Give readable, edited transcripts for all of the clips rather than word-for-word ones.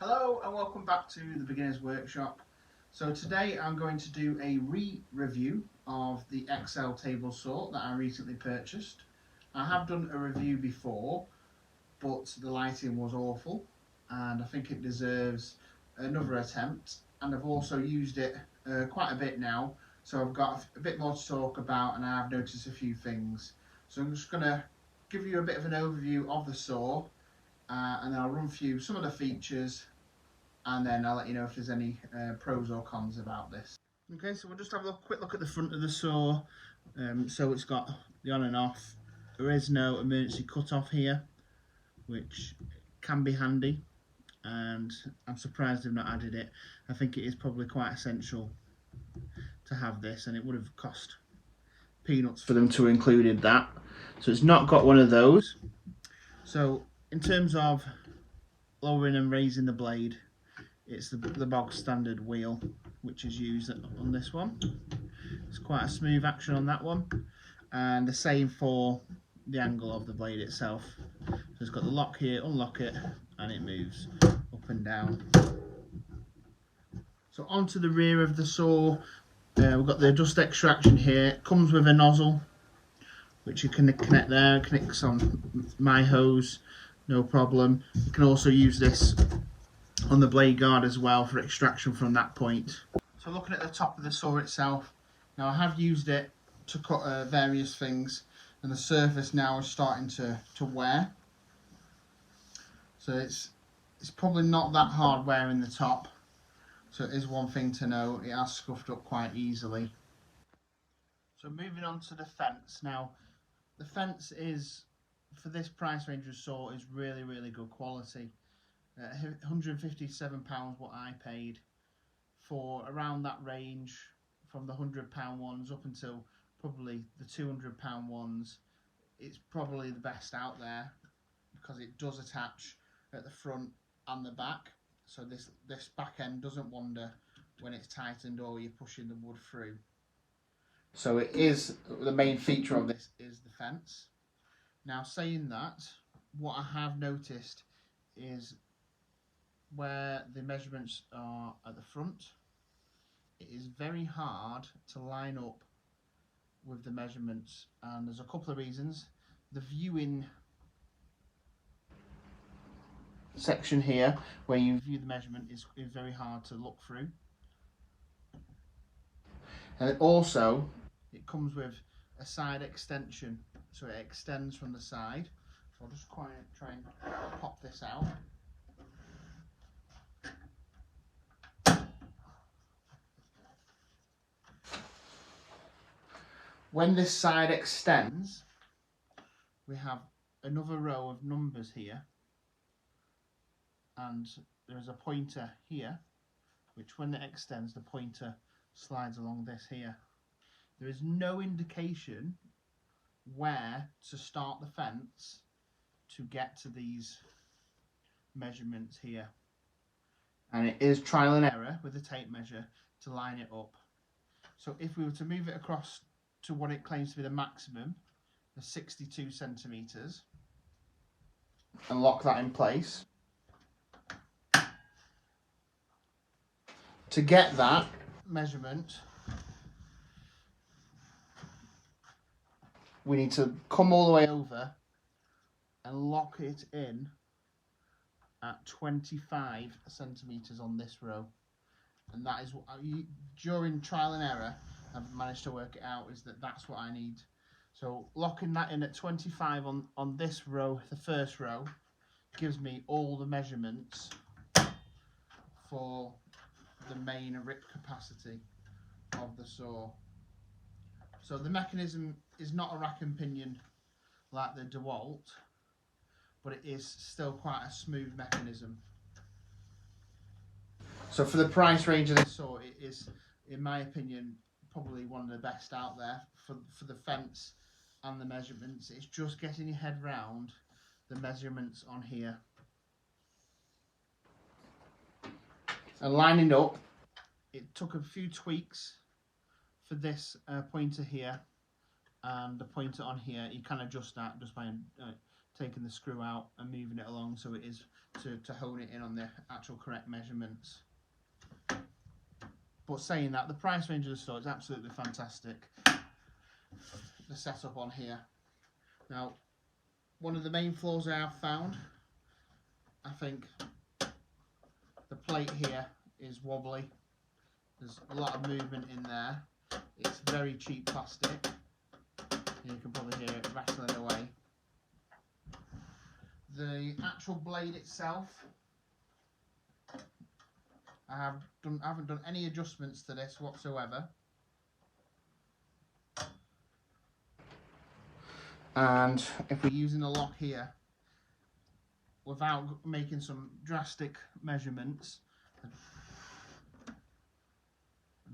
Hello and welcome back to the Beginner's Workshop. So today I'm going to do a re-review of the XL table saw that I recently purchased. I have done a review before, but the lighting was awful and I think it deserves another attempt, and I've also used it quite a bit now, so I've got a bit more to talk about and I have noticed a few things. So I'm just going to give you a bit of an overview of the saw, and then I'll run through some of the features, and then I'll let you know if there's any pros or cons about this. Okay, so we'll just have a quick look at the front of the saw. So it's got the on and off. There is no emergency cut-off here, which can be handy, and I'm surprised they've not added it. I think it is probably quite essential to have this, and it would have cost peanuts for them to have included that. So it's not got one of those. So in terms of lowering and raising the blade, it's the bog standard wheel which is used on this one. It's quite a smooth action on that one, and the same for the angle of the blade itself. So it's got the lock here, unlock it, and it moves up and down. So onto the rear of the saw, we've got the dust extraction here. It comes with a nozzle which you can connect there. It connects on my hose, no problem. You can also use this on the blade guard as well for extraction from that point. So looking at the top of the saw itself, now I have used it to cut various things, and the surface now is starting to wear. So it's probably not that hard wearing the top, so it is one thing to know. It has scuffed up quite easily. So moving on to the fence. Now the fence is, for this price range of saw, is really good quality. £157 what I paid for around that range, from the £100 ones up until probably the £200 ones. It's probably the best out there because it does attach at the front and the back, so this back end doesn't wander when it's tightened or you're pushing the wood through. So it is, the main feature of this is the fence. Now saying that, what I have noticed is where the measurements are at the front, it is very hard to line up with the measurements, and there's a couple of reasons. The viewing section here, where you view the measurement, is very hard to look through. And also it comes with a side extension, so it extends from the side. So I'll just try and pop this out. When this side extends, we have another row of numbers here, and there is a pointer here, which when it extends, the pointer slides along this here. There is no indication where to start the fence to get to these measurements here, and it is trial and error with the tape measure to line it up. So if we were to move it across to what it claims to be the maximum, the 62 centimetres, and lock that in place, to get that measurement we need to come all the way over and lock it in at 25 centimetres on this row, and that is what during trial and error I've managed to work it out, is that's what I need. So locking that in at 25 on this row, the first row, gives me all the measurements for the main rip capacity of the saw. So the mechanism is not a rack and pinion like the DeWalt, but it is still quite a smooth mechanism. So for the price range of this saw, it is, in my opinion, probably one of the best out there for the fence and the measurements. It's just getting your head round the measurements on here. And lining up, it took a few tweaks for this pointer here and the pointer on here. You can adjust that just by taking the screw out and moving it along so it is to hone it in on the actual correct measurements. But saying that, the price range of the store is absolutely fantastic. The setup on here. Now, one of the main flaws I have found, I think the plate here is wobbly. There's a lot of movement in there. It's very cheap plastic. You can probably hear it rattling away. The actual blade itself, I haven't done any adjustments to this whatsoever. And if we're using a lock here, without making some drastic measurements, I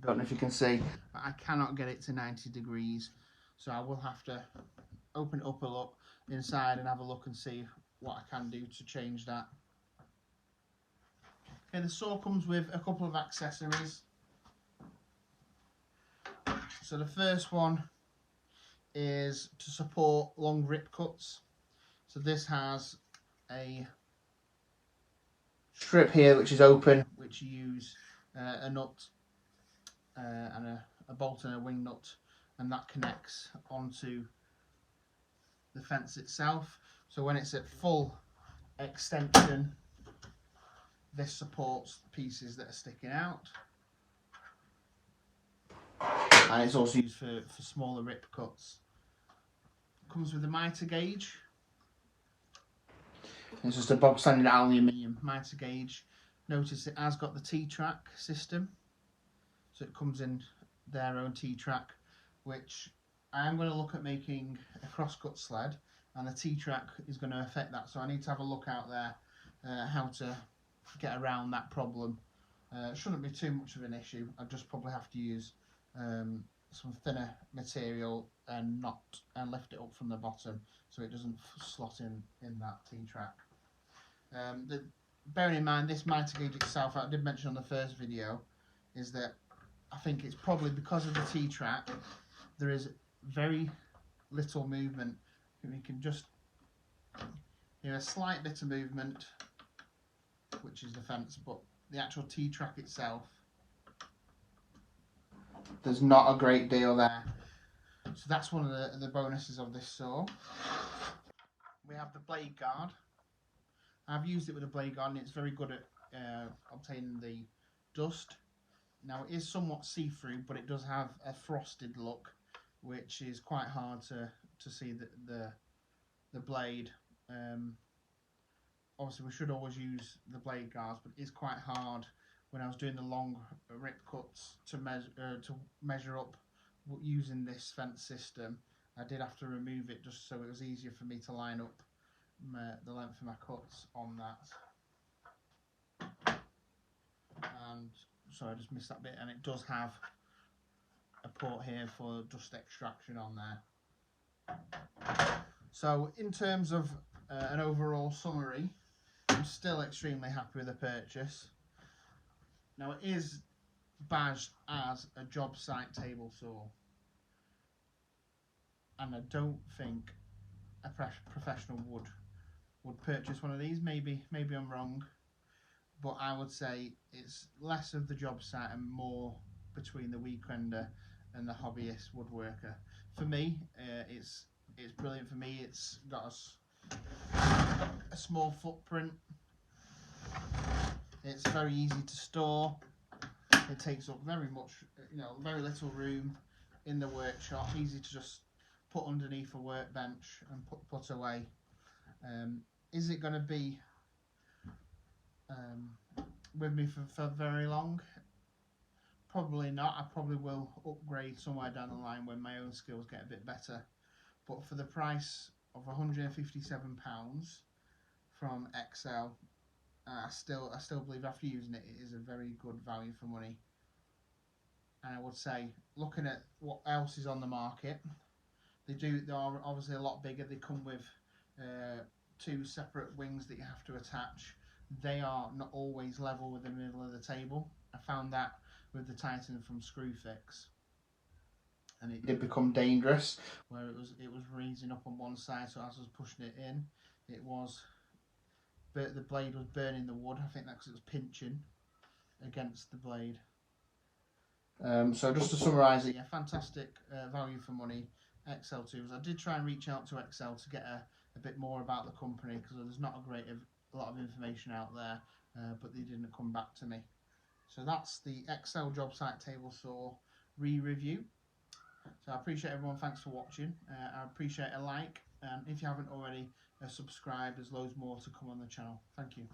don't know if you can see, but I cannot get it to 90 degrees. So I will have to open it up a lot inside and have a look and see what I can do to change that. Okay, the saw comes with a couple of accessories. So the first one is to support long rip cuts. So this has a strip here which is open, which you use a nut and a bolt and a wing nut, and that connects onto the fence itself. So when it's at full extension, this supports the pieces that are sticking out. And it's also used for smaller rip cuts. Comes with a mitre gauge. It's just a bog standard aluminium mitre gauge. Notice it has got the T-track system. So it comes in their own T-track, which I am going to look at making a crosscut sled, and the T-track is going to affect that. So I need to have a look out there how to get around that problem. It shouldn't be too much of an issue. I just probably have to use some thinner material and lift it up from the bottom so it doesn't slot in that T-track. Bearing in mind this mitre gauge itself, I did mention on the first video, is that I think it's probably because of the T-track there is very little movement. We can just hear a slight bit of movement, which is the fence, but the actual T-track itself, there's not a great deal there. So that's one of the bonuses of this saw. We have the blade guard. I've used it with a blade guard and it's very good at obtaining the dust. Now it is somewhat see-through, but it does have a frosted look, which is quite hard to see the blade. Obviously we should always use the blade guards, but it is quite hard when I was doing the long rip cuts to measure up using this fence system. I did have to remove it just so it was easier for me to line up the length of my cuts on that. And so I just missed that bit, and it does have a port here for dust extraction on there. So in terms of an overall summary, I'm still extremely happy with the purchase. Now it is badged as a job site table saw, and I don't think a professional would purchase one of these. Maybe I'm wrong, but I would say it's less of the job site and more between the weekender and the hobbyist woodworker. For me, it's brilliant. For me, it's got a small footprint. It's very easy to store. It takes up very little room in the workshop. Easy to just put underneath a workbench and put away. Is it going to be with me for very long? Probably not. I probably will upgrade somewhere down the line when my own skills get a bit better. But for the price of £157 from Excel, I still believe after using it, it is a very good value for money. And I would say, looking at what else is on the market, they are obviously a lot bigger. They come with 2 separate wings that you have to attach. They are not always level with the middle of the table. I found that with the Titan from Screwfix, and it did become dangerous where it was raising up on one side, so as I was pushing it in, it was, the blade was burning the wood. I think that's because it was pinching against the blade. So just to summarise it, yeah, fantastic value for money, Excel tools. I did try and reach out to Excel to get a bit more about the company because there's not a lot of information out there, but they didn't come back to me. So that's the Excel job site table saw re-review. So I appreciate everyone, thanks for watching. I appreciate a like, and if you haven't already, subscribe, there's loads more to come on the channel. Thank you.